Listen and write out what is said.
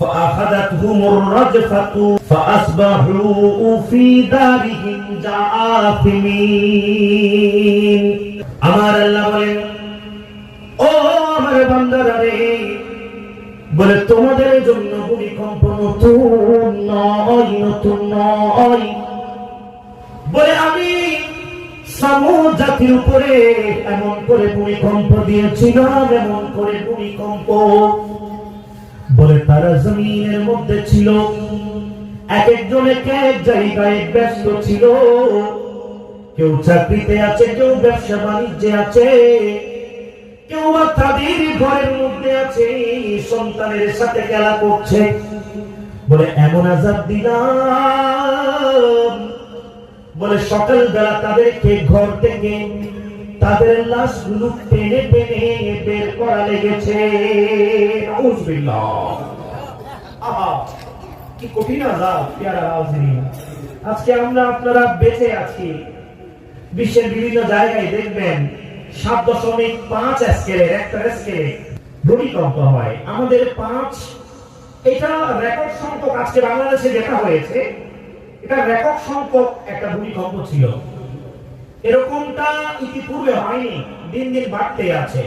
فأخذتهم الرجفة فأصبحوا في دارهم جاثمين আমার আল্লাহ বলেন ও আমার বান্দারা রে বলে তোমাদের জন্য ভূমিকম্প নতুন নয় বলে আমি সামুদ জাতির উপরে এমন করে ভূমিকম্প দিয়েছিলাম এমন করে ভূমিকম্প বলে তারা জমিনের মধ্যে ছিল এক একজন এক এক জায়গায় ব্যস্ত ছিল কেউ চাকরিতে আছে কেউ ব্যবসা বাণিজ্যে আছে কেউ বা তাদের ঘরের মধ্যে আছে সন্তানের সাথে খেলা করছে বলে এমন আযাব দিলাম বলে সকালবেলা তাদেরকে ঘর থেকে তাদের লাশগুলো টেনে টেনে বের করা লেগেছে নাউযুবিল্লাহ আহা কি কঠিন আযাব প্যারা হাজিরিন আজকে আমরা আপনারা বেঁচে আছি বিশ্বের বিভিন্ন জায়গায় দেখবেন 7.5 স্কেলের একটা স্কেলে ভূমিকম্প হয় আমাদের 5 এটা রেকর্ড সংখ্যক আজকে বাংলাদেশে যেটা হয়েছে এটা রেকর্ড সংখ্যক একটা ভূমিকম্প ছিল এরকমটা ইতিপূর্বে হয়নি দিন দিন বাড়তে আছে